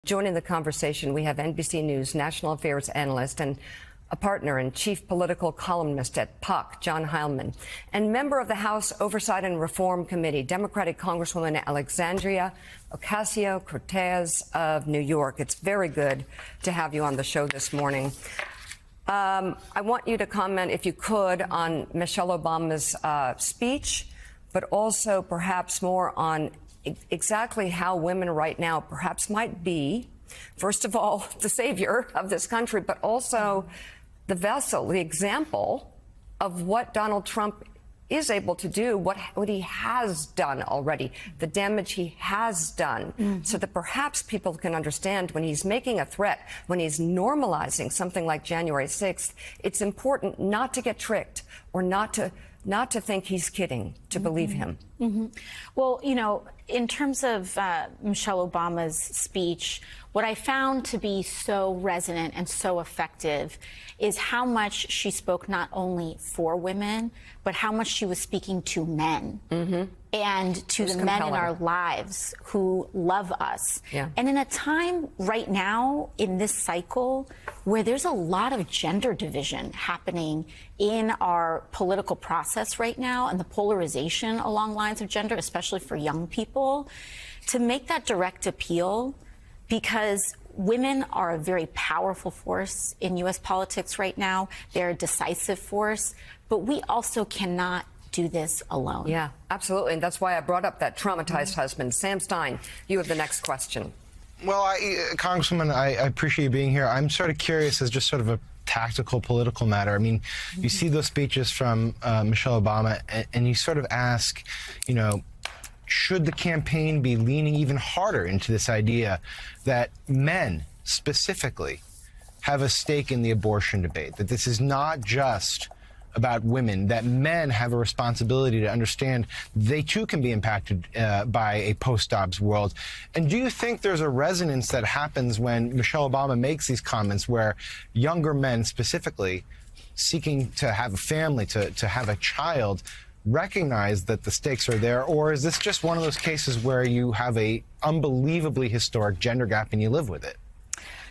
Joining the conversation, we have NBC News national affairs analyst and a partner and chief political columnist at Puck, John Heilemann, and member of the House Oversight and Reform Committee, Democratic Congresswoman Alexandria Ocasio-Cortez of New York. It's very good to have you on the show this morning. I want you to comment, if you could, on Michelle Obama's speech, but also perhaps more on exactly how women right now perhaps might be, first of all, the savior of this country, but also the vessel, the example of what Donald Trump is able to do, what he has done already, the damage he has done, so that perhaps people can understand when he's making a threat, when he's normalizing something like January 6th, it's important not to get tricked or not to think he's kidding, to believe him. Well, you know, in terms of Michelle Obama's speech, what I found to be so resonant and so effective is how much she spoke not only for women, but how much she was speaking to men and to the men in our lives who love us. And in a time right now in this cycle where there's a lot of gender division happening in our political process right now and the polarization along lines of gender, especially for young people, to make that direct appeal, because women are a very powerful force in U.S. politics right now. They're a decisive force, but we also cannot do this alone. Yeah, absolutely. And that's why I brought up that traumatized husband. Sam Stein, you have the next question. Well, Congresswoman, I appreciate you being here. I'm sort of curious as just sort of a tactical political matter. I mean, you see those speeches from Michelle Obama, and you sort of ask, you know, should the campaign be leaning even harder into this idea that men specifically have a stake in the abortion debate, that this is not just about women, that men have a responsibility to understand they too can be impacted by a post-Dobbs world? And do you think there's a resonance that happens when Michelle Obama makes these comments where younger men specifically seeking to have a family, to have a child, recognize that the stakes are there? Or is this just one of those cases where you have a unbelievably historic gender gap and you live with it?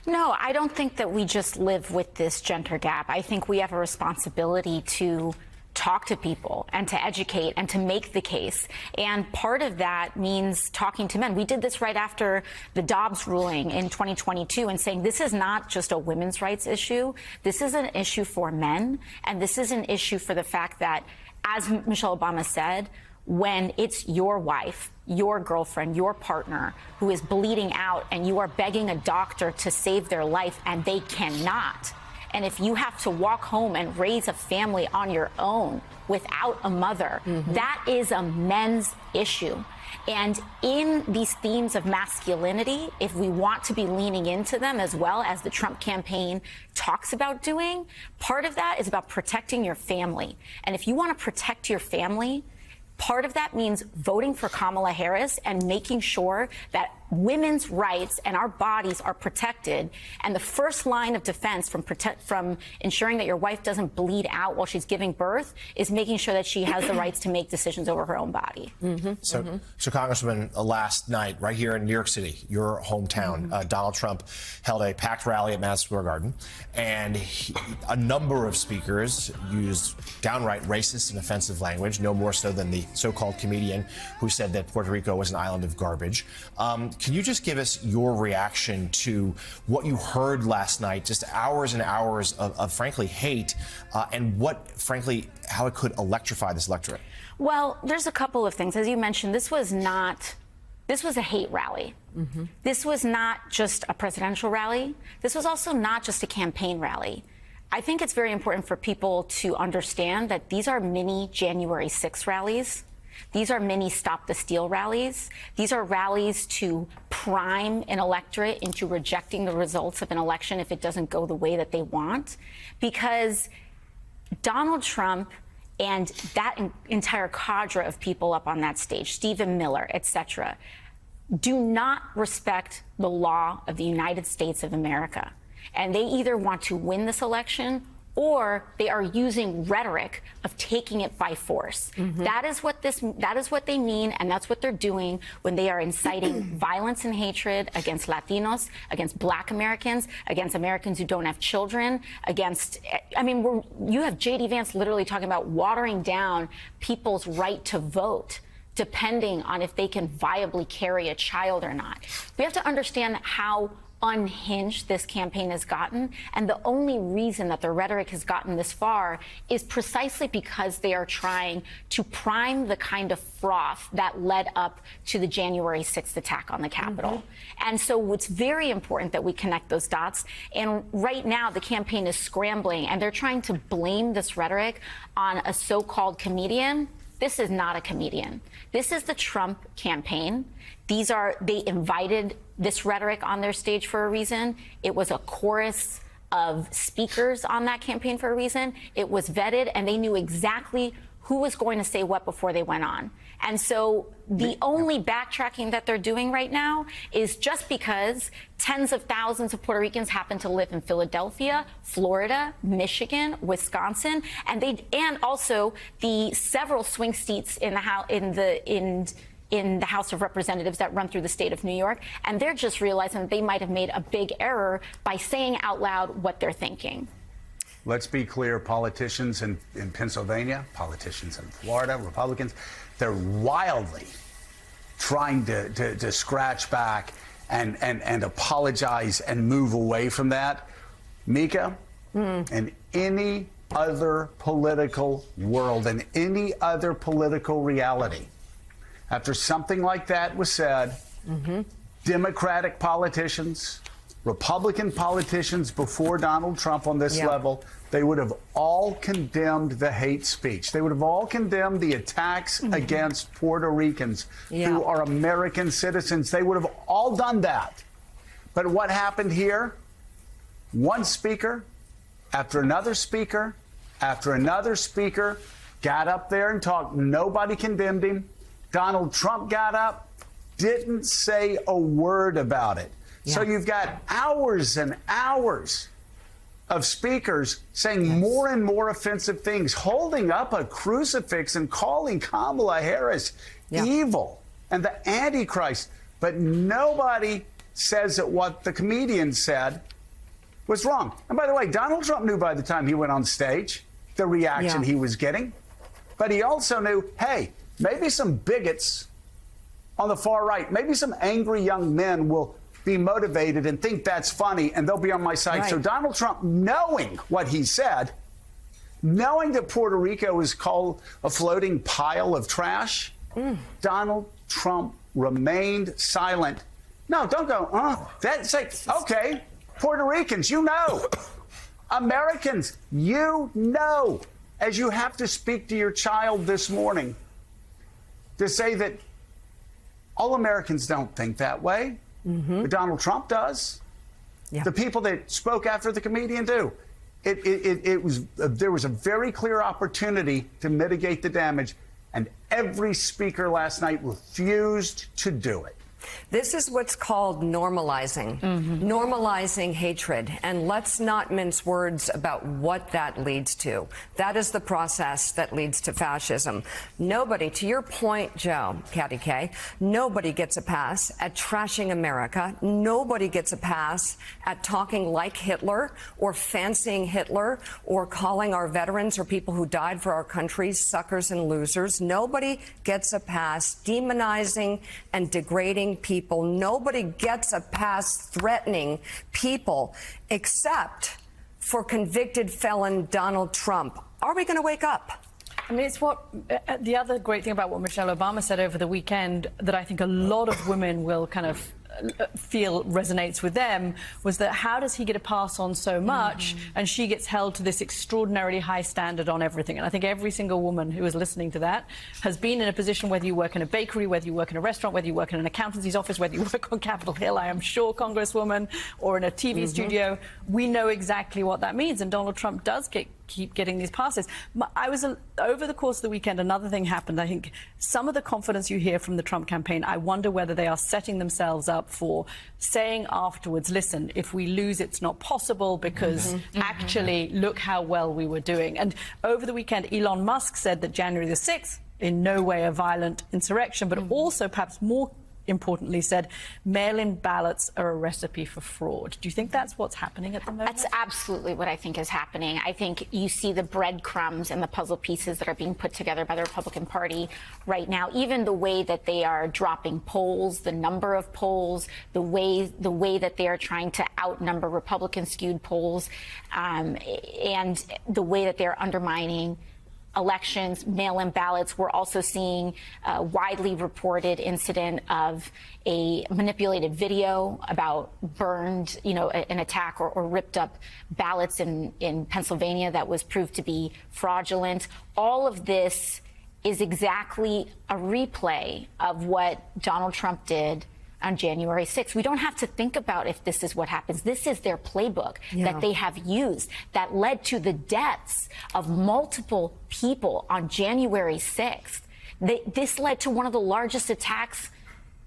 No, I don't think that we just live with this gender gap. I think we have a responsibility to talk to people and to educate and to make the case. And part of that means talking to men. We did this right after the Dobbs ruling in 2022 and saying this is not just a women's rights issue. This is an issue for men. And this is an issue for the fact that, as Michelle Obama said, when it's your wife, your girlfriend, your partner who is bleeding out and you are begging a doctor to save their life and they cannot, and if you have to walk home and raise a family on your own without a mother, that is a men's issue. And in these themes of masculinity, if we want to be leaning into them as well as the Trump campaign talks about doing, part of that is about protecting your family. And if you want to protect your family, part of that means voting for Kamala Harris and making sure that women's rights and our bodies are protected. And the first line of defense from ensuring that your wife doesn't bleed out while she's giving birth is making sure that she has the rights to make decisions over her own body. So Congressman, last night, right here in New York City, your hometown, Donald Trump held a packed rally at Madison Square Garden, and a number of speakers used downright racist and offensive language, no more so than the so-called comedian who said that Puerto Rico was an island of garbage. Can you just give us your reaction to what you heard last night, just hours and hours of frankly, hate, and what, frankly, how it could electrify this electorate? Well, there's a couple of things. As you mentioned, this was a hate rally. This was not just a presidential rally. This was also not just a campaign rally. I think it's very important for people to understand that these are mini January 6 rallies. These are mini Stop the Steal rallies. These are rallies to prime an electorate into rejecting the results of an election if it doesn't go the way that they want. Because Donald Trump and that entire cadre of people up on that stage, Stephen Miller, et cetera, do not respect the law of the United States of America. And they either want to win this election or they are using rhetoric of taking it by force. That is what they mean, and that's what they're doing when they are inciting violence and hatred against Latinos, against Black Americans, against Americans who don't have children, against, I mean, you have J.D. Vance literally talking about watering down people's right to vote, depending on if they can viably carry a child or not. We have to understand how unhinged this campaign has gotten, and the only reason that the rhetoric has gotten this far is precisely because they are trying to prime the kind of froth that led up to the January 6th attack on the Capitol. And so it's very important that we connect those dots. And right now the campaign is scrambling, and they're trying to blame this rhetoric on a so-called comedian. This is not a comedian. This is the Trump campaign. They invited this rhetoric on their stage for a reason. It was a chorus of speakers on that campaign for a reason. It was vetted, and they knew exactly who was going to say what before they went on. And so the only backtracking that they're doing right now is just because tens of thousands of Puerto Ricans happen to live in Philadelphia, Florida, Michigan, Wisconsin, and also the several swing seats in the House of Representatives that run through the state of New York, and they're just realizing that they might have made a big error by saying out loud what they're thinking. Let's be clear, politicians in Pennsylvania, politicians in Florida, Republicans, they're wildly trying to scratch back and apologize and move away from that. Mika, in any other political world, in any other political reality, after something like that was said, Democratic politicians, Republican politicians before Donald Trump on this level, they would have all condemned the hate speech. They would have all condemned the attacks against Puerto Ricans who are American citizens. They would have all done that. But what happened here? One speaker after another speaker after another speaker got up there and talked. Nobody condemned him. Donald Trump got up, didn't say a word about it. So you've got hours and hours of speakers saying more and more offensive things, holding up a crucifix and calling Kamala Harris evil and the Antichrist. But nobody says that what the comedian said was wrong. And by the way, Donald Trump knew by the time he went on stage the reaction he was getting. But he also knew, hey, maybe some bigots on the far right, maybe some angry young men will be motivated and think that's funny, and they'll be on my side. So Donald Trump, knowing what he said, knowing that Puerto Rico is called a floating pile of trash, Donald Trump remained silent. No, don't go, That's like, okay, Puerto Ricans, you know. Americans, you know. As you have to speak to your child this morning, to say that all Americans don't think that way, but Donald Trump does. The people that spoke after the comedian do. There was a very clear opportunity to mitigate the damage, and every speaker last night refused to do it. This is what's called normalizing, normalizing hatred. And let's not mince words about what that leads to. That is the process that leads to fascism. Nobody, to your point, Joe, Patty Kay, nobody gets a pass at trashing America. Nobody gets a pass at talking like Hitler or fancying Hitler or calling our veterans or people who died for our country suckers and losers. Nobody gets a pass demonizing and degrading people. Nobody gets a pass threatening people except for convicted felon Donald Trump. Are we going to wake up? I mean, it's what the other great thing about what Michelle Obama said over the weekend that I think a lot of women will kind of feel resonates with them was that how does he get a pass on so much and she gets held to this extraordinarily high standard on everything. And I think every single woman who is listening to that has been in a position, whether you work in a bakery, whether you work in a restaurant, whether you work in an accountancy's office, whether you work on Capitol Hill, I am sure, Congresswoman, or in a TV studio, we know exactly what that means. And Donald Trump does get keep getting these passes. Over the course of the weekend, another thing happened. I think some of the confidence you hear from the Trump campaign, I wonder whether they are setting themselves up for saying afterwards, listen, if we lose, it's not possible because actually look how well we were doing. And over the weekend, Elon Musk said that January the 6th, in no way a violent insurrection, but also perhaps more importantly said mail-in ballots are a recipe for fraud. Do you think that's what's happening at the moment? That's absolutely what I think is happening. I think you see the breadcrumbs and the puzzle pieces that are being put together by the Republican Party right now. Even the way that they are dropping polls, the number of polls, the way that they are trying to outnumber Republican-skewed polls, and the way that they're undermining elections, mail-in ballots. We're also seeing a widely reported incident of a manipulated video about burned, an attack or ripped up ballots in Pennsylvania that was proved to be fraudulent. All of this is exactly a replay of what Donald Trump did on January 6th. We don't have to think about if this is what happens. This is their playbook that they have used that led to the deaths of multiple people on January 6th. This led to one of the largest attacks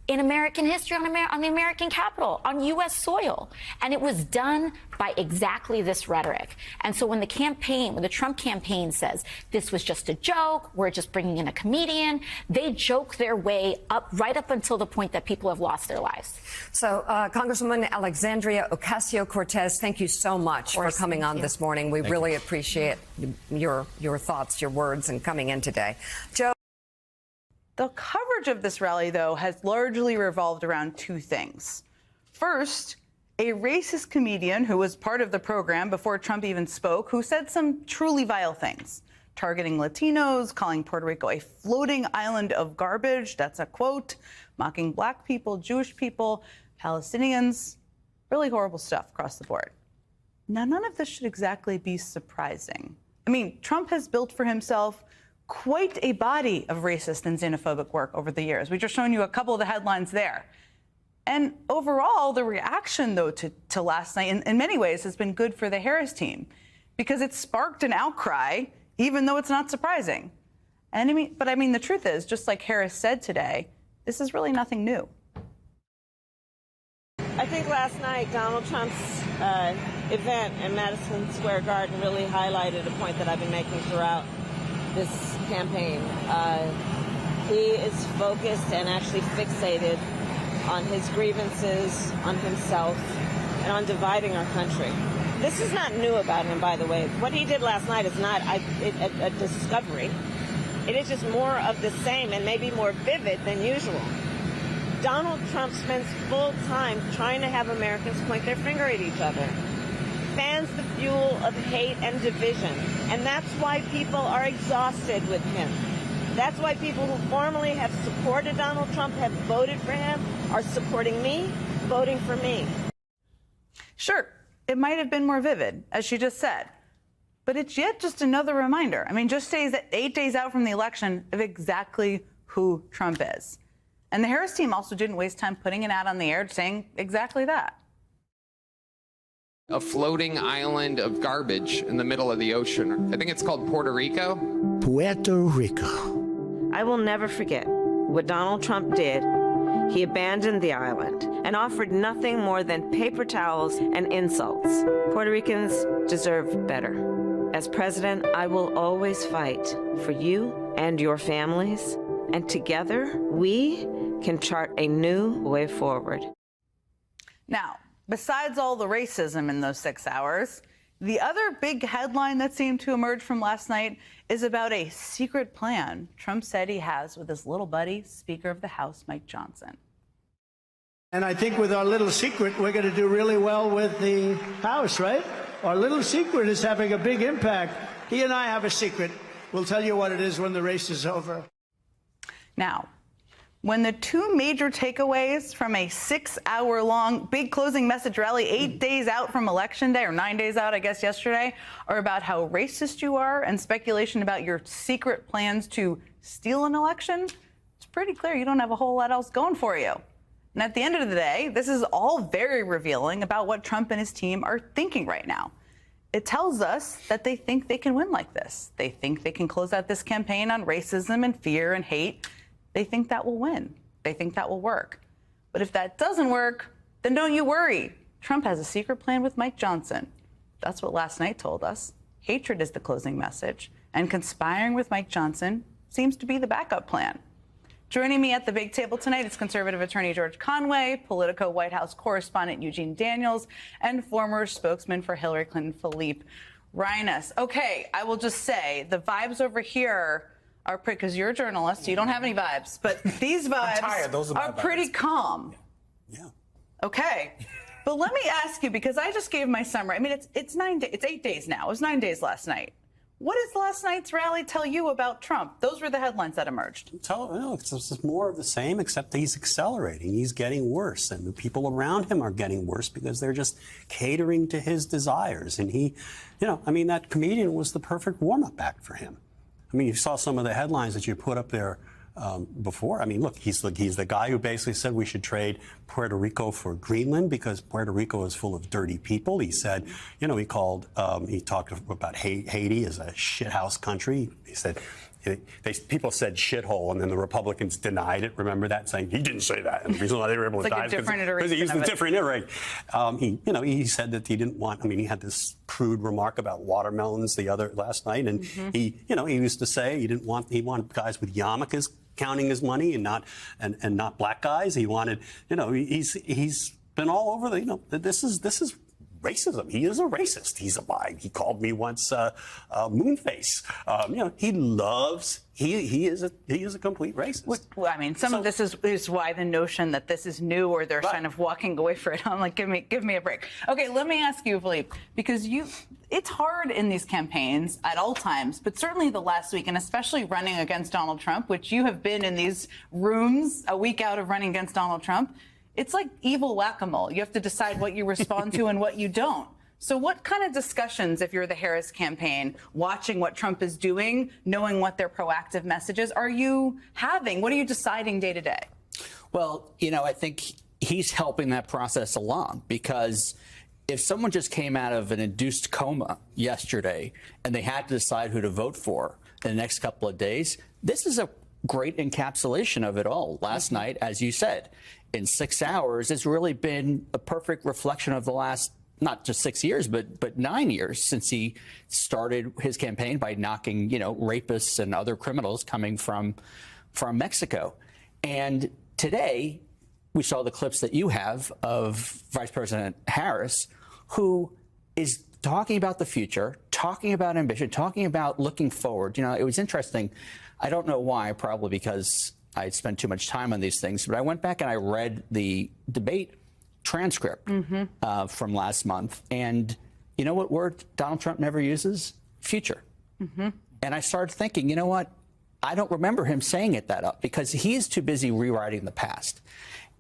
in American history on the American Capitol, on U.S. soil. And it was done by exactly this rhetoric. And so when the Trump campaign says this was just a joke, we're just bringing in a comedian, they joke their way up right up until the point that people have lost their lives. So, Congresswoman Alexandria Ocasio-Cortez, thank you so much for coming on this morning. We really appreciate your thoughts, your words, and coming in today. Joe. The coverage of this rally, though, has largely revolved around two things. First, a racist comedian who was part of the program before Trump even spoke, who said some truly vile things, targeting Latinos, calling Puerto Rico a floating island of garbage, that's a quote, mocking black people, Jewish people, Palestinians, really horrible stuff across the board. Now, none of this should exactly be surprising. I mean, Trump has built for himself quite a body of racist and xenophobic work over the years. We've just shown you a couple of the headlines there. And overall, the reaction, though, to last night, in many ways, has been good for the Harris team because it sparked an outcry, even though it's not surprising. And I mean, the truth is, just like Harris said today, this is really nothing new. I think last night, Donald Trump's event in Madison Square Garden really highlighted a point that I've been making throughout this campaign. He is focused and actually fixated on his grievances, on himself, and on dividing our country. This is not new about him, by the way. What he did last night is not a discovery. It is just more of the same and maybe more vivid than usual. Donald Trump spends full time trying to have Americans point their finger at each other, fans the fuel of hate and division. And that's why people are exhausted with him. That's why people who formerly have supported Donald Trump, have voted for him, are supporting me, voting for me. Sure, it might have been more vivid, as she just said, but it's yet just another reminder. I mean, just 8 days out from the election of exactly who Trump is. And the Harris team also didn't waste time putting an ad on the air saying exactly that. A floating island of garbage in the middle of the ocean. I think it's called Puerto Rico. Puerto Rico. I will never forget what Donald Trump did. He abandoned the island and offered nothing more than paper towels and insults. Puerto Ricans deserve better. As president, I will always fight for you and your families, and together we can chart a new way forward. Now, besides all the racism in those 6 hours, the other big headline that seemed to emerge from last night is about a secret plan Trump said he has with his little buddy, Speaker of the House, Mike Johnson. And I think with our little secret, we're going to do really well with the House, right? Our little secret is having a big impact. He and I have a secret. We'll tell you what it is when the race is over. Now, when the two major takeaways from a 6-hour-long big closing message rally 8 days out from Election Day, or 9 days out, I guess, yesterday, are about how racist you are and speculation about your secret plans to steal an election, it's pretty clear you don't have a whole lot else going for you. And at the end of the day, this is all very revealing about what Trump and his team are thinking right now. it tells us that they think they can win like this. They think they can close out this campaign on racism and fear and hate. They think that will win. They think that will work. But if that doesn't work, then don't you worry. Trump has a secret plan with Mike Johnson. That's what last night told us. Hatred is the closing message, and conspiring with Mike Johnson seems to be the backup plan. Joining me at the big table tonight is conservative attorney George Conway, Politico White House correspondent Eugene Daniels, and former spokesman for Hillary Clinton, Philippe Reines. Okay, I will just say the vibes over here are pretty, because you're a journalist, you don't have any vibes, but these vibes are pretty calm. Yeah. Okay. But let me ask you, because I just gave my summary. I mean, it's 8 days now. It was 9 days last night. What does last night's rally tell you about Trump? Those were the headlines that emerged. It's just more of the same, except he's accelerating. He's getting worse, and the people around him are getting worse because they're just catering to his desires. And he, that comedian was the perfect warm-up act for him. I mean, you saw some of the headlines that you put up there before. I mean, look, he's the guy who basically said we should trade Puerto Rico for Greenland because Puerto Rico is full of dirty people. He said, he talked about Haiti as a shithouse country. He said, people said shithole, and then the Republicans denied it. Remember that, saying he didn't say that. And the reason why they were able to die is because he used a different iteration. He said that he didn't want. I mean, he had this crude remark about watermelons last night, and he used to say he wanted guys with yarmulkes counting his money and not black guys. He wanted, he's been all over this is racism. He is a racist. He called me once moonface. He is a complete racist. Well, I mean, some of this is why the notion that this is new or they're kind of walking away from it. I'm like, give me a break. Okay, let me ask you, Philippe, because it's hard in these campaigns at all times, but certainly the last week, and especially running against Donald Trump, which you have been in these rooms a week out of running against Donald Trump. It's like evil whack-a-mole. You have to decide what you respond to and what you don't. So what kind of discussions, if you're the Harris campaign, watching what Trump is doing, knowing what their proactive messages, are you having? What are you deciding day to day? Well, I think he's helping that process along, because if someone just came out of an induced coma yesterday and they had to decide who to vote for in the next couple of days, this is a great encapsulation of it all. Last night, as you said, in 6 hours, it's really been a perfect reflection of the last, not just 6 years, but 9 years since he started his campaign by knocking, rapists and other criminals coming from Mexico. And today, we saw the clips that you have of Vice President Harris, who is talking about the future, talking about ambition, talking about looking forward. It was interesting. I don't know why, probably because I spent too much time on these things, but I went back and I read the debate transcript from last month. And you know what word Donald Trump never uses? Future. And I started thinking, you know what? I don't remember him saying it that up, because he is too busy rewriting the past.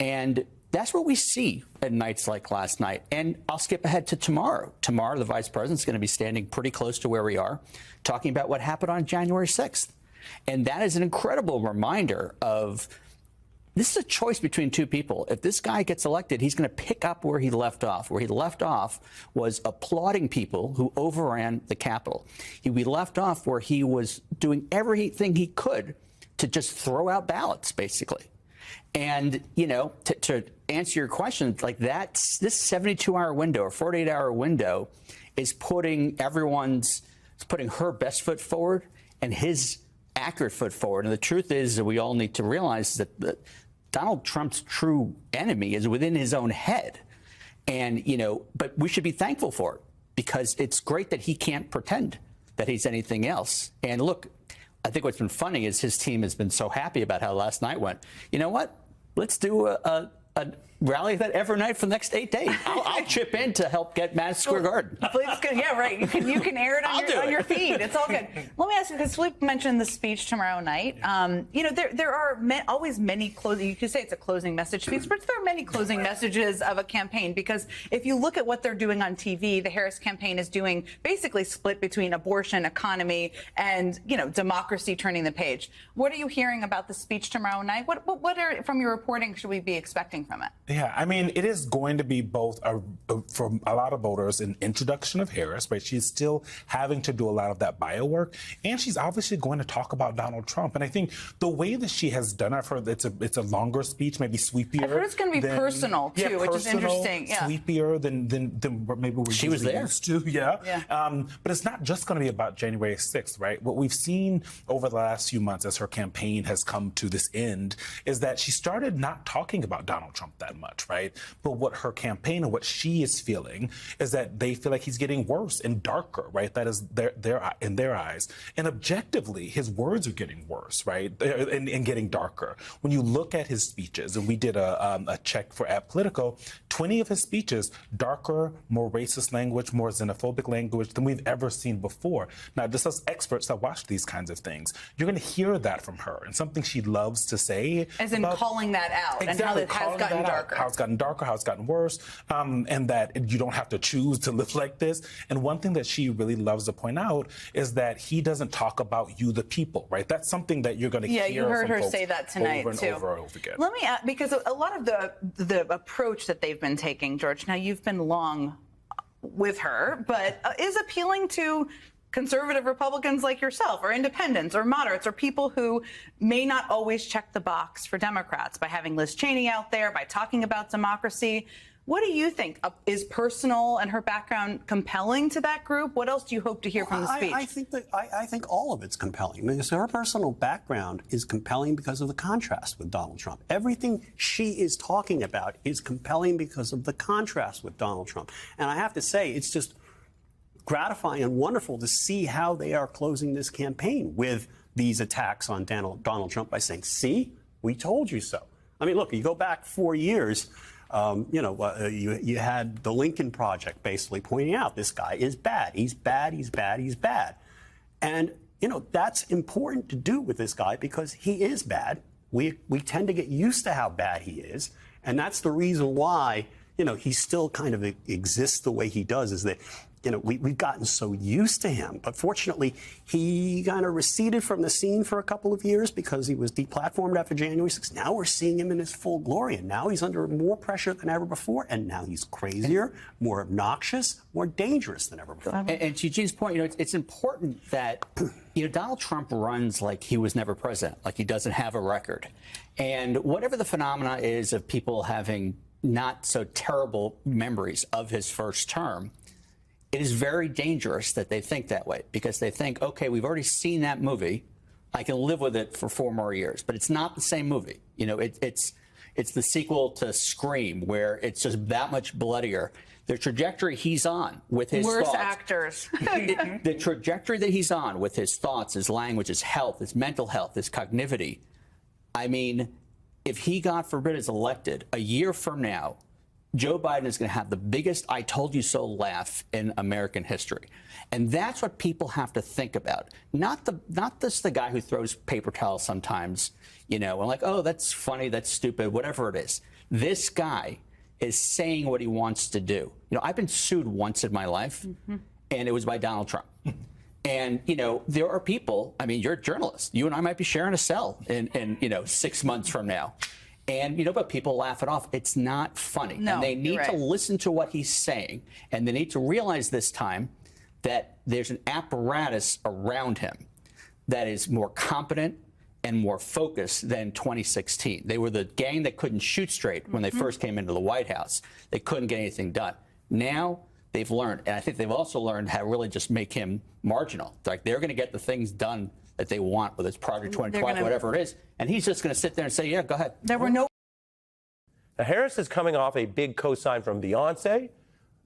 And that's what we see at nights like last night. And I'll skip ahead to tomorrow. Tomorrow, the vice president's going to be standing pretty close to where we are, talking about what happened on January 6th. And that is an incredible reminder of this is a choice between two people. If this guy gets elected, he's going to pick up where he left off. Where he left off was applauding people who overran the Capitol. We left off where he was doing everything he could to just throw out ballots, basically. And, to answer your question, like this 72-hour window or 48-hour window is putting her best foot forward and his accurate foot forward. And the truth is that we all need to realize that Donald Trump's true enemy is within his own head. And, but we should be thankful for it, because it's great that he can't pretend that he's anything else. And look, I think what's been funny is his team has been so happy about how last night went. You know what? Let's do a rally that every night for the next 8 days. I'll chip in to help get Madison Square Garden. Yeah, right. You can air it on your feed. It's all good. Let me ask you, because Philippe mentioned the speech tomorrow night. There are always many closing. You could say it's a closing message speech, but there are many closing messages of a campaign. Because if you look at what they're doing on TV, the Harris campaign is doing basically split between abortion, economy, and democracy, turning the page. What are you hearing about the speech tomorrow night? What are, from your reporting, should we be expecting from it? Yeah, I mean, it is going to be both, for a lot of voters, an introduction of Harris, right? She's still having to do a lot of that bio work, and she's obviously going to talk about Donald Trump. And I think the way that she has done it, it's a longer speech, maybe sweepier. I've heard it's going to be personal, too, which is interesting. Yeah. Sweepier than maybe we're she was there. used to. Yeah. But it's not just going to be about January 6th, right? What we've seen over the last few months as her campaign has come to this end is that she started not talking about Donald Trump that much, right? But what her campaign and what she is feeling is that they feel like he's getting worse and darker, right? That is in their eyes. And objectively, his words are getting worse, right? And getting darker. When you look at his speeches, and we did a check for Politico, 20 of his speeches, darker, more racist language, more xenophobic language than we've ever seen before. Now, just as experts that watch these kinds of things, you're going to hear that from her, and something she loves to say. As in calling that out, exactly, and how it has gotten darker. How it's gotten darker, how it's gotten worse, and that you don't have to choose to live like this. And one thing that she really loves to point out is that he doesn't talk about you, the people, right? That's something that you're going to hear you heard from her folks say that tonight, over and too. over and over again. Let me ask, because a lot of the approach that they've been taking, George, now you've been long with her, but is appealing to conservative Republicans like yourself, or independents, or moderates, or people who may not always check the box for Democrats by having Liz Cheney out there, by talking about democracy. What do you think? Is personal and her background compelling to that group? What else do you hope to hear from the speech? I think all of it's compelling. Because her personal background is compelling because of the contrast with Donald Trump. Everything she is talking about is compelling because of the contrast with Donald Trump. And I have to say, it's just gratifying and wonderful to see how they are closing this campaign with these attacks on Donald Trump by saying, see, we told you so. I mean, look, you go back 4 years, you had the Lincoln Project basically pointing out this guy is bad. He's bad, he's bad, he's bad. And, that's important to do with this guy because he is bad. We tend to get used to how bad he is. And that's the reason why, he still kind of exists the way he does, is that we've gotten so used to him. But fortunately, he kind of receded from the scene for a couple of years because he was deplatformed after January 6th. Now we're seeing him in his full glory. And now he's under more pressure than ever before. And now he's crazier, more obnoxious, more dangerous than ever before. And to Eugene's point, it's important that, Donald Trump runs like he was never president, like he doesn't have a record. And whatever the phenomena is of people having not so terrible memories of his first term, it is very dangerous that they think that way because they think, okay, we've already seen that movie. I can live with it for 4 more years. But it's not the same movie. It's the sequel to Scream, where it's just that much bloodier. The trajectory he's on with his worst thoughts, actors. the trajectory that he's on with his thoughts, his language, his health, his mental health, his cognitivity. I mean, if he, God forbid, is elected a year from now, Joe Biden is going to have the biggest I told you so laugh in American history. And that's what people have to think about. Not just the guy who throws paper towels sometimes, and like, oh, that's funny, that's stupid, whatever it is. This guy is saying what he wants to do. I've been sued once in my life, and it was by Donald Trump. And, there are people, I mean, you're a journalist. You and I might be sharing a cell in 6 months from now. And, but people laugh it off. It's not funny. No, and they need you're right. to listen to what he's saying. And they need to realize this time that there's an apparatus around him that is more competent and more focused than 2016. They were the gang that couldn't shoot straight when they first came into the White House. They couldn't get anything done. Now they've learned, and I think they've also learned how to really just make him marginal. Like they're going to get the things done that they want, whether it's Project 2012, whatever it is. And he's just going to sit there and say, yeah, go ahead. There were no. Now, Harris is coming off a big cosign from Beyonce,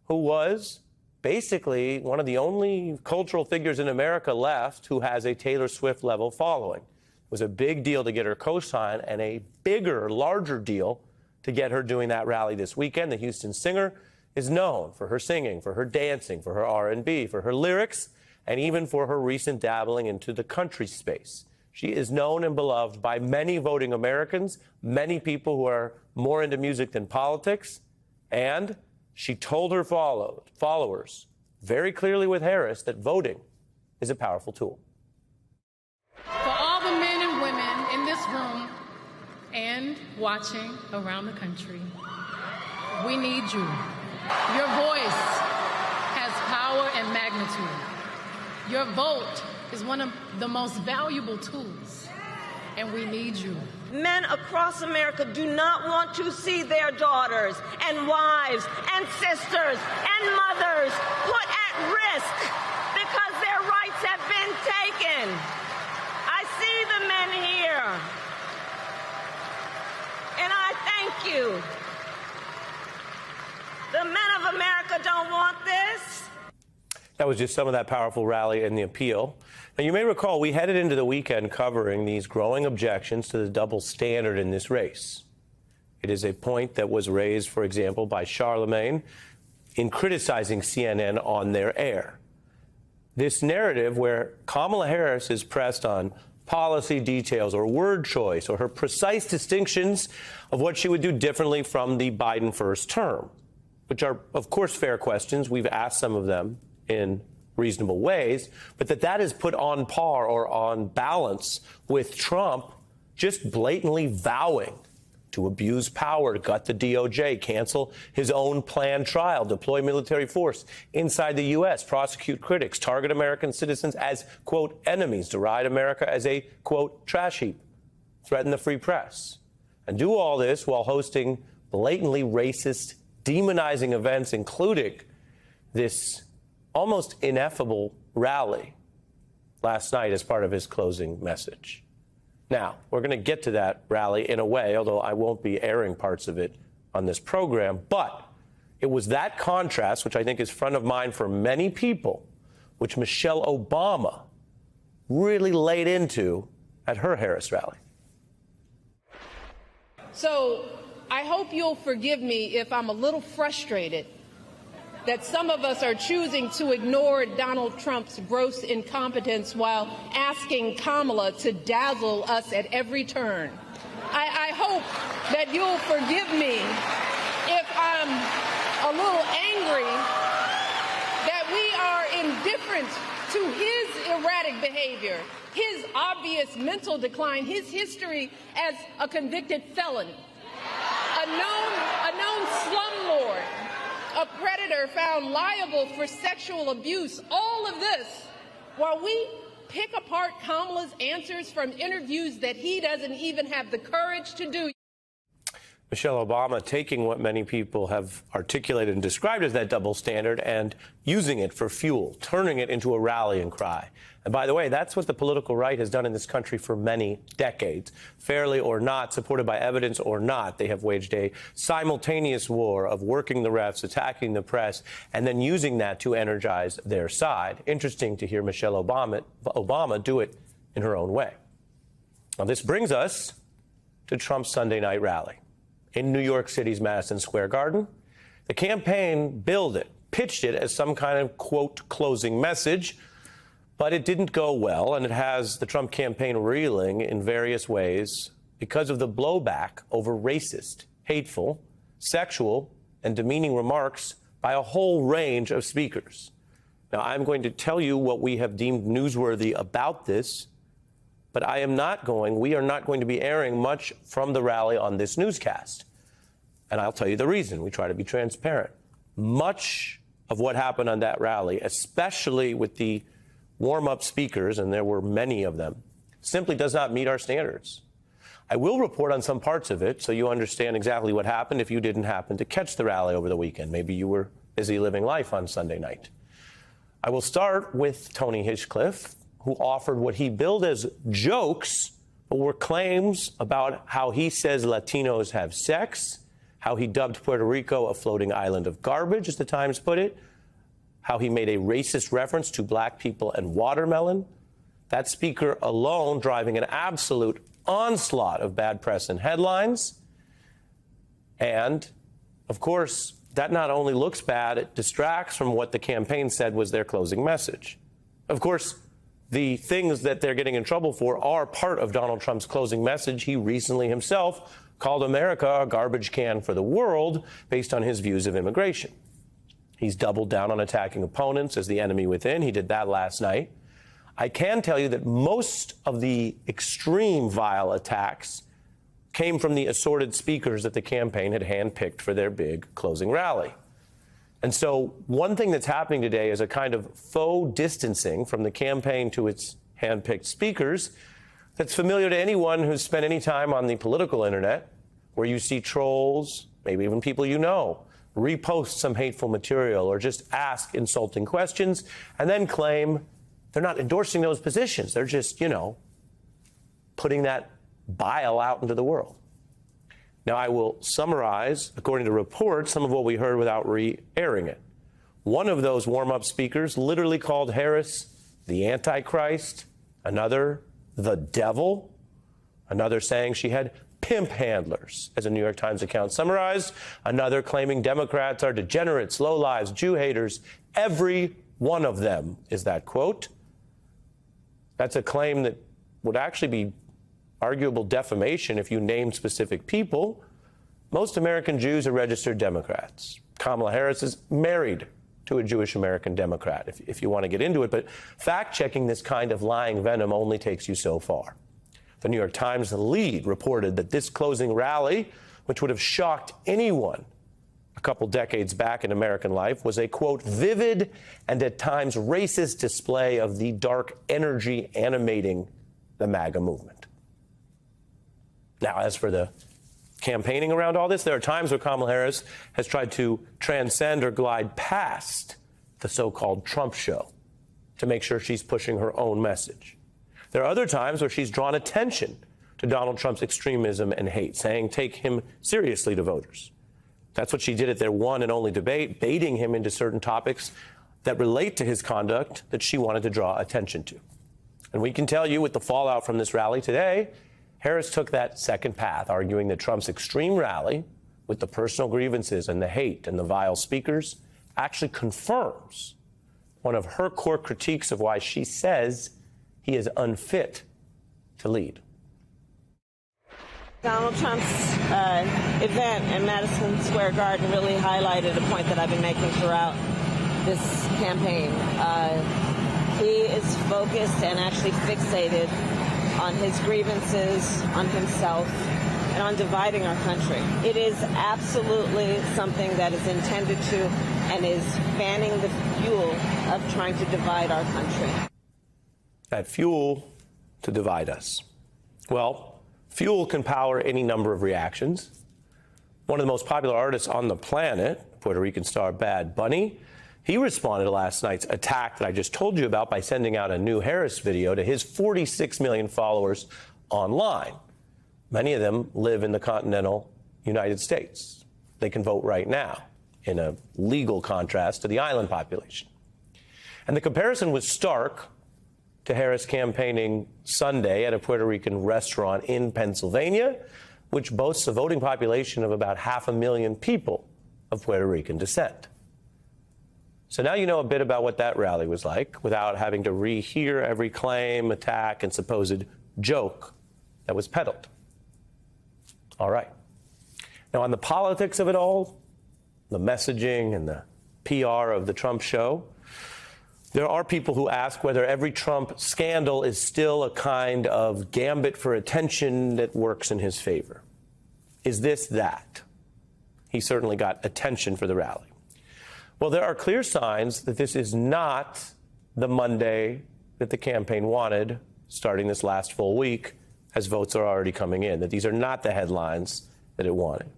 who was basically one of the only cultural figures in America left who has a Taylor Swift level following. It was a big deal to get her cosign and a bigger, larger deal to get her doing that rally this weekend. The Houston singer is known for her singing, for her dancing, for her R&B, for her lyrics, and even for her recent dabbling into the country space. She is known and beloved by many voting Americans, many people who are more into music than politics, and she told her followers very clearly with Harris that voting is a powerful tool. For all the men and women in this room and watching around the country, we need you. Your voice has power and magnitude. Your vote is one of the most valuable tools, and we need you. Men across America do not want to see their daughters and wives and sisters and mothers put at risk because their rights have been taken. I see the men here, and I thank you. The men of America don't want this. That was just some of that powerful rally and the appeal. Now, you may recall we headed into the weekend covering these growing objections to the double standard in this race. It is a point that was raised, for example, by Charlemagne in criticizing CNN on their air. This narrative where Kamala Harris is pressed on policy details or word choice or her precise distinctions of what she would do differently from the Biden first term, which are, of course, fair questions. We've asked some of them in reasonable ways, but that is put on par or on balance with Trump just blatantly vowing to abuse power, gut the DOJ, cancel his own planned trial, deploy military force inside the U.S., prosecute critics, target American citizens as, quote, enemies, deride America as a, quote, trash heap, threaten the free press, and do all this while hosting blatantly racist, demonizing events, including this almost ineffable rally last night as part of his closing message. Now, we're going to get to that rally in a way, although I won't be airing parts of it on this program. But it was that contrast, which I think is front of mind for many people, which Michelle Obama really laid into at her Harris rally. So I hope you'll forgive me if I'm a little frustrated that some of us are choosing to ignore Donald Trump's gross incompetence while asking Kamala to dazzle us at every turn. I hope that you'll forgive me if I'm a little angry that we are indifferent to his erratic behavior, his obvious mental decline, his history as a convicted felon, a known slumlord, a predator found liable for sexual abuse, all of this, while we pick apart Kamala's answers from interviews that he doesn't even have the courage to do. Michelle Obama taking what many people have articulated and described as that double standard and using it for fuel, turning it into a rallying cry. And by the way, that's what the political right has done in this country for many decades. Fairly or not, supported by evidence or not, they have waged a simultaneous war of working the refs, attacking the press, and then using that to energize their side. Interesting to hear Michelle Obama do it in her own way. Now, this brings us to Trump's Sunday night rally in New York City's Madison Square Garden. The campaign billed it, pitched it as some kind of, quote, closing message, but it didn't go well, and it has the Trump campaign reeling in various ways because of the blowback over racist, hateful, sexual, and demeaning remarks by a whole range of speakers. Now, I'm going to tell you what we have deemed newsworthy about this, but we are not going to be airing much from the rally on this newscast. And I'll tell you the reason. We try to be transparent. Much of what happened on that rally, especially with the warm-up speakers, and there were many of them, simply does not meet our standards. I will report on some parts of it so you understand exactly what happened if you didn't happen to catch the rally over the weekend. Maybe you were busy living life on Sunday night. I will start with Tony Hinchcliffe, who offered what he billed as jokes, but were claims about how he says Latinos have sex, how he dubbed Puerto Rico a floating island of garbage, as the Times put it, how he made a racist reference to black people and watermelon. That speaker alone driving an absolute onslaught of bad press and headlines. And, of course, that not only looks bad, it distracts from what the campaign said was their closing message. Of course, the things that they're getting in trouble for are part of Donald Trump's closing message. He recently himself called America a garbage can for the world based on his views of immigration. He's doubled down on attacking opponents as the enemy within. He did that last night. I can tell you that most of the extreme vile attacks came from the assorted speakers that the campaign had handpicked for their big closing rally. And so one thing that's happening today is a kind of faux distancing from the campaign to its handpicked speakers that's familiar to anyone who's spent any time on the political internet, where you see trolls, maybe even people you know, repost some hateful material or just ask insulting questions and then claim they're not endorsing those positions. They're just, putting that bile out into the world. Now, I will summarize, according to reports, some of what we heard without re-airing it. One of those warm-up speakers literally called Harris the Antichrist, another the devil, another saying she had pimp handlers, as a New York Times account summarized, another claiming Democrats are degenerates, lowlives, Jew haters. Every one of them is that quote. That's a claim that would actually be arguable defamation if you named specific people. Most American Jews are registered Democrats. Kamala Harris is married to a Jewish American Democrat, if you want to get into it. But fact-checking this kind of lying venom only takes you so far. The New York Times lead reported that this closing rally, which would have shocked anyone a couple decades back in American life, was a, quote, vivid and at times racist display of the dark energy animating the MAGA movement. Now, as for the campaigning around all this, there are times where Kamala Harris has tried to transcend or glide past the so-called Trump show to make sure she's pushing her own message. There are other times where she's drawn attention to Donald Trump's extremism and hate, saying take him seriously to voters. That's what she did at their one and only debate, baiting him into certain topics that relate to his conduct that she wanted to draw attention to. And we can tell you with the fallout from this rally today, Harris took that second path, arguing that Trump's extreme rally, with the personal grievances and the hate and the vile speakers, actually confirms one of her core critiques of why she says he is unfit to lead. Donald Trump's event in Madison Square Garden really highlighted a point that I've been making throughout this campaign. He is focused and actually fixated on his grievances, on himself, and on dividing our country. It is absolutely something that is intended to and is fanning the fuel of trying to divide our country. That fuel to divide us. Well, fuel can power any number of reactions. One of the most popular artists on the planet, Puerto Rican star Bad Bunny, he responded to last night's attack that I just told you about by sending out a new Harris video to his 46 million followers online. Many of them live in the continental United States. They can vote right now, in a legal contrast to the island population. And the comparison was stark to Harris campaigning Sunday at a Puerto Rican restaurant in Pennsylvania, which boasts a voting population of about 500,000 people of Puerto Rican descent. So now you know a bit about what that rally was like without having to rehear every claim, attack, and supposed joke that was peddled. All right. Now, on the politics of it all, the messaging and the PR of the Trump show, there are people who ask whether every Trump scandal is still a kind of gambit for attention that works in his favor. Is this that? He certainly got attention for the rally. Well, there are clear signs that this is not the Monday that the campaign wanted starting this last full week, as votes are already coming in, that these are not the headlines that it wanted.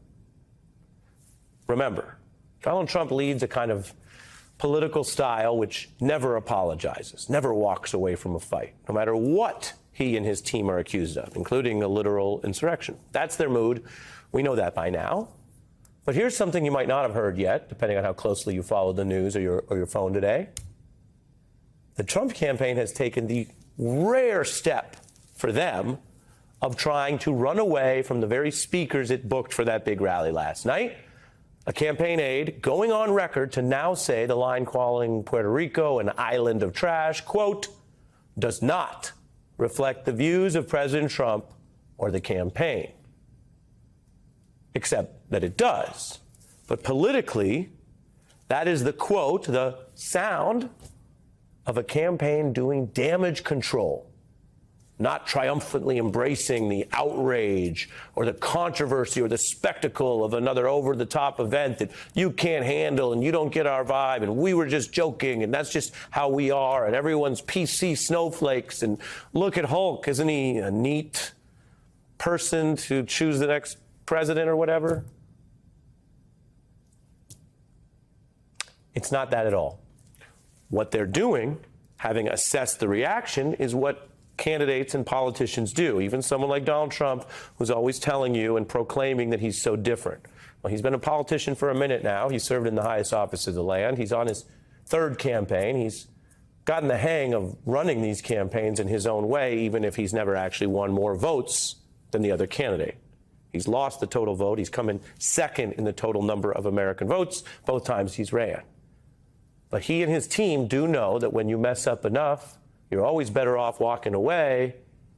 Remember, Donald Trump leads a kind of political style which never apologizes, never walks away from a fight, no matter what he and his team are accused of, including a literal insurrection. That's their mood. We know that by now. But here's something you might not have heard yet, depending on how closely you followed the news or your phone today. The Trump campaign has taken the rare step for them of trying to run away from the very speakers it booked for that big rally last night. A campaign aide going on record to now say the line calling Puerto Rico an island of trash, quote, does not reflect the views of President Trump or the campaign. Except that it does. But politically, that is the quote, the sound of a campaign doing damage control not triumphantly embracing the outrage or the controversy or the spectacle of another over-the-top event that you can't handle and you don't get our vibe and we were just joking and that's just how we are and everyone's PC snowflakes and look at Hulk, isn't he a neat person to choose the next president or whatever? It's not that at all. What they're doing, having assessed the reaction, is what candidates and politicians do. Even someone like Donald Trump, who's always telling you and proclaiming that he's so different. Well, he's been a politician for a minute now. He served in the highest office of the land. He's on his third campaign. He's gotten the hang of running these campaigns in his own way, even if he's never actually won more votes than the other candidate. He's lost the total vote. He's come in second in the total number of American votes both times he's ran. But he and his team do know that when you mess up enough, you're always better off walking away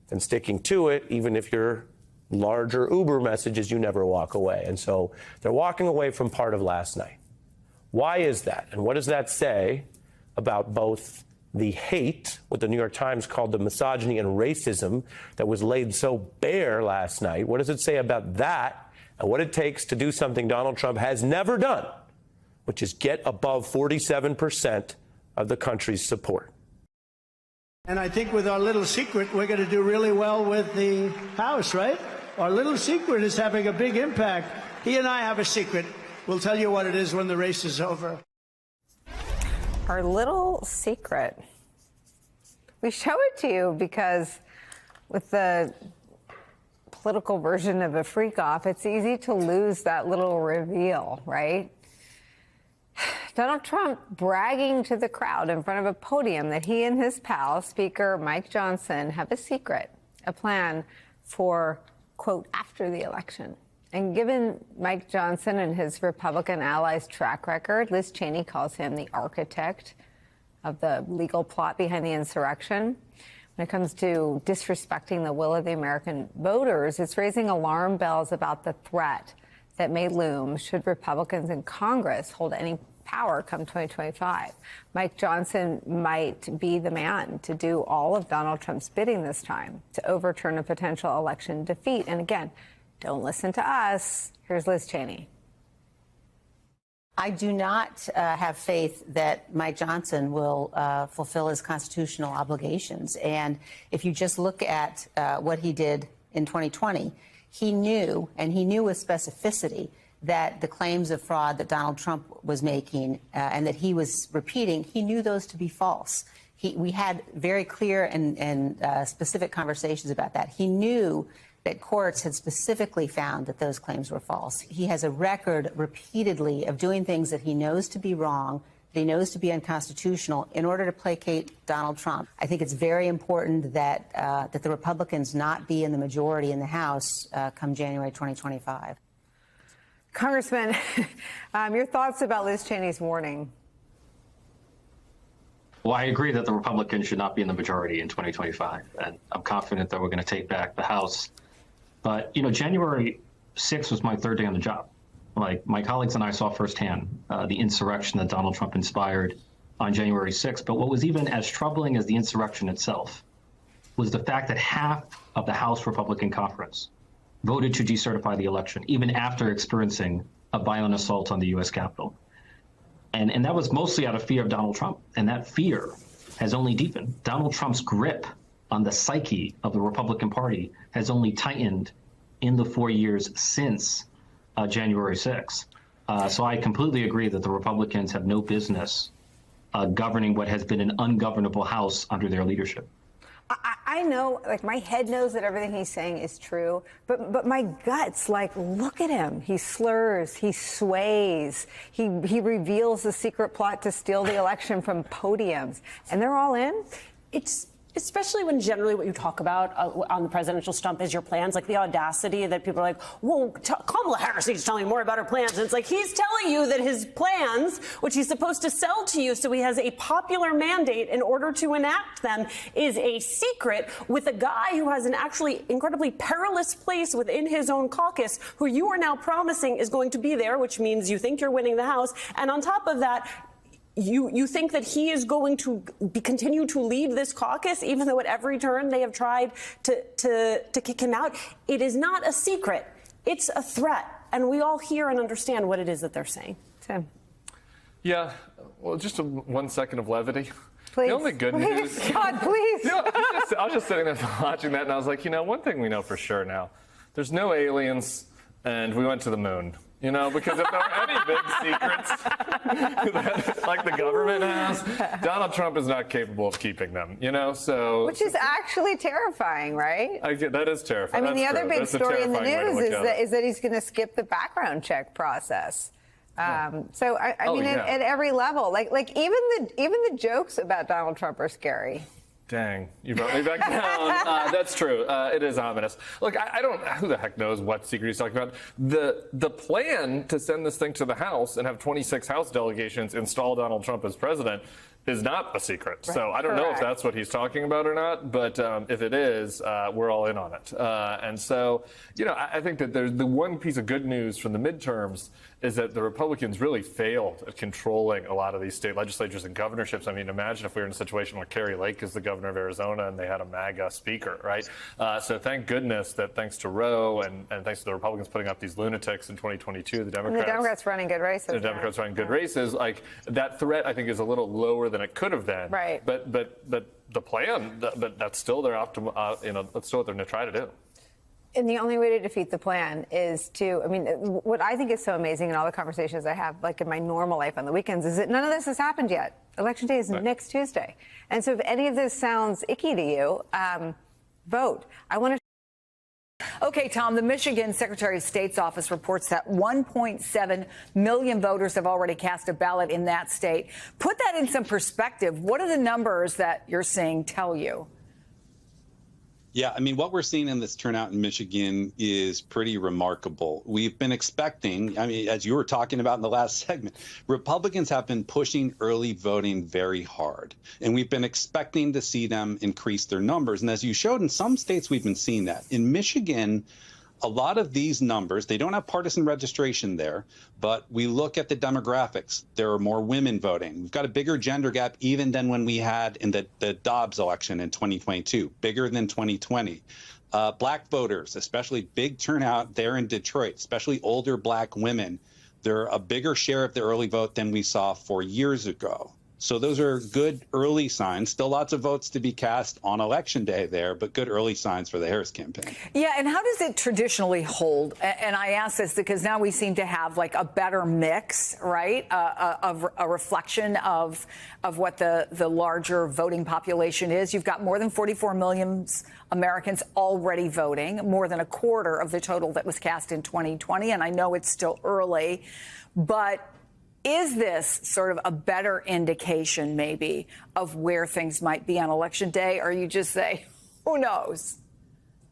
than sticking to it, even if your larger Uber message is you never walk away. And so they're walking away from part of last night. Why is that? And what does that say about both the hate, what the New York Times called the misogyny and racism that was laid so bare last night? What does it say about that and what it takes to do something Donald Trump has never done, which is get above 47% of the country's support? And I think with our little secret, we're going to do really well with the House, right? Our little secret is having a big impact. He and I have a secret. We'll tell you what it is when the race is over. Our little secret. We show it to you because with the political version of a freak off, it's easy to lose that little reveal, right? Donald Trump bragging to the crowd in front of a podium that he and his pal, Speaker Mike Johnson, have a secret, a plan for, quote, after the election. And given Mike Johnson and his Republican allies' track record, Liz Cheney calls him the architect of the legal plot behind the insurrection. When it comes to disrespecting the will of the American voters, it's raising alarm bells about the threat that may loom should Republicans in Congress hold any power come 2025. Mike Johnson might be the man to do all of Donald Trump's bidding this time to overturn a potential election defeat. And again, don't listen to us. Here's Liz Cheney. I do not have faith that Mike Johnson will fulfill his constitutional obligations. And if you just look at what he did in 2020, he knew, and he knew with specificity, that the claims of fraud that Donald Trump was making and that he was repeating, he knew those to be false. We had very clear and specific conversations about that. He knew that courts had specifically found that those claims were false. He has a record repeatedly of doing things that he knows to be wrong, that he knows to be unconstitutional in order to placate Donald Trump. I think it's very important that that the Republicans not be in the majority in the House come January 2025. Congressman, your thoughts about Liz Cheney's warning? Well, I agree that the Republicans should not be in the majority in 2025, and I'm confident that we're going to take back the House. But, you know, January 6th was my third day on the job. Like, my colleagues and I saw firsthand the insurrection that Donald Trump inspired on January 6th. But what was even as troubling as the insurrection itself was the fact that half of the House Republican Conference voted to decertify the election, even after experiencing a violent assault on the U.S. Capitol. And that was mostly out of fear of Donald Trump. And that fear has only deepened. Donald Trump's grip on the psyche of the Republican Party has only tightened in the 4 years since January 6th. So I completely agree that the Republicans have no business governing what has been an ungovernable House under their leadership. I know, like, my head knows that everything he's saying is true, but my gut's like, look at him. He slurs, he sways, he reveals the secret plot to steal the election from podiums, and they're all in. It's especially when generally what you talk about on the presidential stump is your plans, like the audacity that people are like, well, Kamala Harris needs to tell me more about her plans. And it's like, he's telling you that his plans, which he's supposed to sell to you so he has a popular mandate in order to enact them, is a secret with a guy who has an actually incredibly perilous place within his own caucus, who you are now promising is going to be there, which means you think you're winning the House. And on top of that, You think that he is going to continue to lead this caucus, even though at every turn they have tried to kick him out? It is not a secret. It's a threat. And we all hear and understand what it is that they're saying. Tim. Yeah, well, just 1 second of levity. Please. The only good news. God, please. I was just sitting there watching that, and I was like, one thing we know for sure now, there's no aliens, and we went to the moon. Because if there were any big secrets that, like the government has, Donald Trump is not capable of keeping them, so... Which is actually terrifying, right? That is terrifying. I mean, That's the other true. big That's a story in the terrifying way to news look at it. is that he's going to skip the background check process. So, I mean, at every level, like even the jokes about Donald Trump are scary. Dang, you brought me back down. That's true. It is ominous. Look, I don't. Who the heck knows what secret he's talking about? The plan to send this thing to the House and have 26 House delegations install Donald Trump as president is not a secret. Right. So I don't know if that's what he's talking about or not. But if it is, we're all in on it. And so, I think that there's the one piece of good news from the midterms is that the Republicans really failed at controlling a lot of these state legislatures and governorships. I mean, imagine if we were in a situation where Kerry Lake is the governor of Arizona and they had a MAGA speaker, right? So thank goodness that thanks to Roe and thanks to the Republicans putting up these lunatics in 2022, the Democrats running good races. The Democrats running good races. Like that threat, I think, is a little lower than it could have been. Right. But the plan, that's still their that's still what they're going to try to do. And the only way to defeat the plan is what I think is so amazing in all the conversations I have, like in my normal life on the weekends, is that none of this has happened yet. Election day is next Tuesday. And so if any of this sounds icky to you, vote. I want to. Okay, Tom, the Michigan Secretary of State's office reports that 1.7 million voters have already cast a ballot in that state. Put that in some perspective. What are the numbers that you're seeing tell you? Yeah, I mean, what we're seeing in this turnout in Michigan is pretty remarkable. We've been expecting, as you were talking about in the last segment, Republicans have been pushing early voting very hard. And we've been expecting to see them increase their numbers. And as you showed, in some states, we've been seeing that. In Michigan, a lot of these numbers, they don't have partisan registration there, but we look at the demographics. There are more women voting. We've got a bigger gender gap even than when we had in the Dobbs election in 2022, bigger than 2020. Black voters, especially big turnout there in Detroit, especially older black women. They're a bigger share of the early vote than we saw 4 years ago. So those are good early signs. Still lots of votes to be cast on Election Day there, but good early signs for the Harris campaign. Yeah, and how does it traditionally hold? And I ask this because now we seem to have like a better mix, right, of a reflection of what the larger voting population is. You've got more than 44 million Americans already voting, more than a quarter of the total that was cast in 2020. And I know it's still early, but is this sort of a better indication, maybe, of where things might be on Election Day? Or you just say, who knows?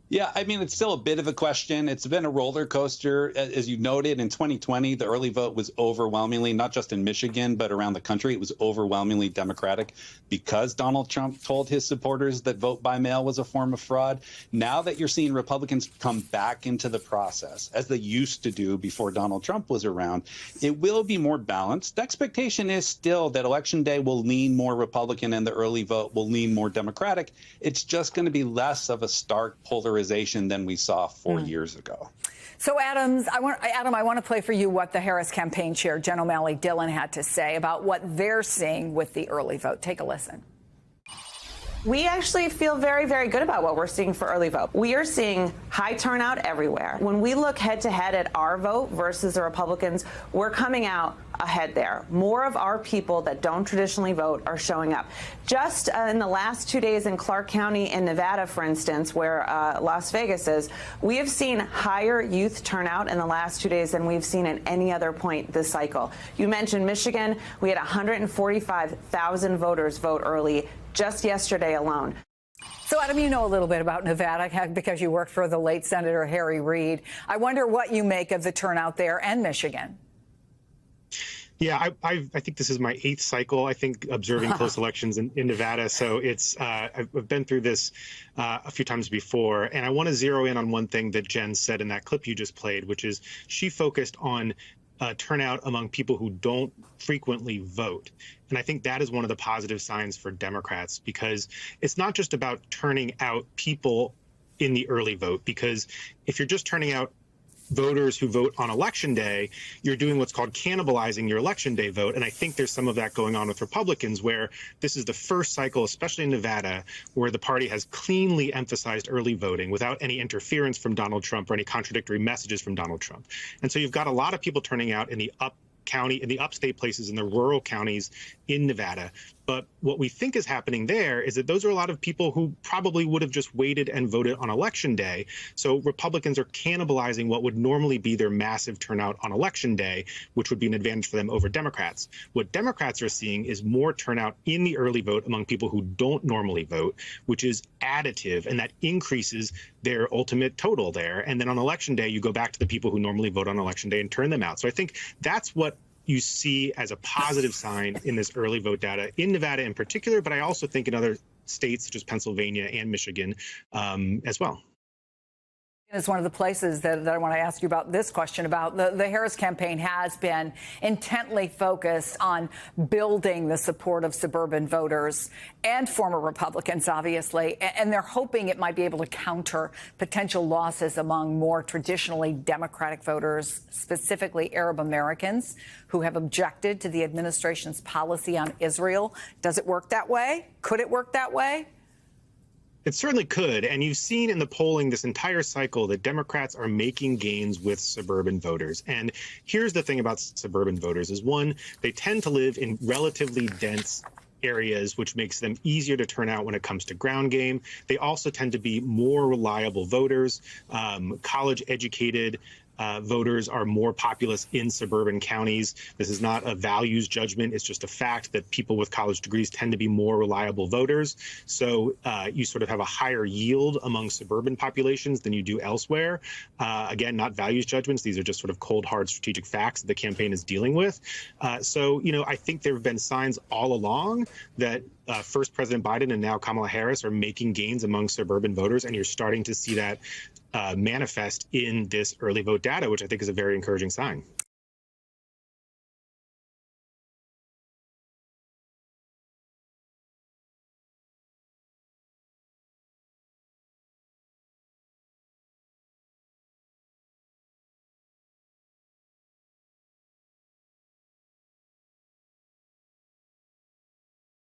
Yeah, I mean, it's still a bit of a question. It's been a roller coaster. As you noted, in 2020, the early vote was overwhelmingly, not just in Michigan, but around the country, it was overwhelmingly Democratic because Donald Trump told his supporters that vote by mail was a form of fraud. Now that you're seeing Republicans come back into the process, as they used to do before Donald Trump was around, it will be more balanced. The expectation is still that Election Day will lean more Republican and the early vote will lean more Democratic. It's just going to be less of a stark polarization than we saw 4 years ago. So, Adam, I want to play for you what the Harris campaign chair, Jen O'Malley Dillon, had to say about what they're seeing with the early vote. Take a listen. We actually feel very, very good about what we're seeing for early vote. We are seeing high turnout everywhere. When we look head to head at our vote versus the Republicans, we're coming out ahead there. More of our people that don't traditionally vote are showing up. Just in the last 2 days in Clark County in Nevada, for instance, where Las Vegas is, we have seen higher youth turnout in the last 2 days than we've seen at any other point this cycle. You mentioned Michigan. We had 145,000 voters vote early just yesterday alone. So, Adam, you know a little bit about Nevada because you worked for the late Senator Harry Reid. I wonder what you make of the turnout there and Michigan. Yeah, I think this is my 8th cycle, I think, observing close elections in Nevada. So it's I've been through this a few times before. And I want to zero in on one thing that Jen said in that clip you just played, which is she focused on turnout among people who don't frequently vote. And I think that is one of the positive signs for Democrats, because it's not just about turning out people in the early vote, because if you're just turning out voters who vote on election day, you're doing what's called cannibalizing your election day vote. And I think there's some of that going on with Republicans, where this is the first cycle, especially in Nevada, where the party has cleanly emphasized early voting without any interference from Donald Trump or any contradictory messages from Donald Trump. And so you've got a lot of people turning out in the upstate places, in the rural counties in Nevada. But what we think is happening there is that those are a lot of people who probably would have just waited and voted on election day. So Republicans are cannibalizing what would normally be their massive turnout on election day, which would be an advantage for them over Democrats. What Democrats are seeing is more turnout in the early vote among people who don't normally vote, which is additive, and that increases their ultimate total there. And then on election day, you go back to the people who normally vote on election day and turn them out. So I think that's what you see as a positive sign in this early vote data in Nevada in particular, but I also think in other states such as Pennsylvania and Michigan as well. Is one of the places that I want to ask you about this question about. The Harris campaign has been intently focused on building the support of suburban voters and former Republicans, obviously, and they're hoping it might be able to counter potential losses among more traditionally Democratic voters, specifically Arab Americans, who have objected to the administration's policy on Israel. Does it work that way? Could it work that way? It certainly could. And you've seen in the polling this entire cycle that Democrats are making gains with suburban voters. And here's the thing about suburban voters is, one, they tend to live in relatively dense areas, which makes them easier to turn out when it comes to ground game. They also tend to be more reliable voters, college-educated voters are more populous in suburban counties. This is not a values judgment. It's just a fact that people with college degrees tend to be more reliable voters. So you sort of have a higher yield among suburban populations than you do elsewhere. Again, not values judgments. These are just sort of cold, hard strategic facts that the campaign is dealing with. So, you know, I think there have been signs all along that first President Biden and now Kamala Harris are making gains among suburban voters, and you're starting to see that manifest in this early vote data, which I think is a very encouraging sign.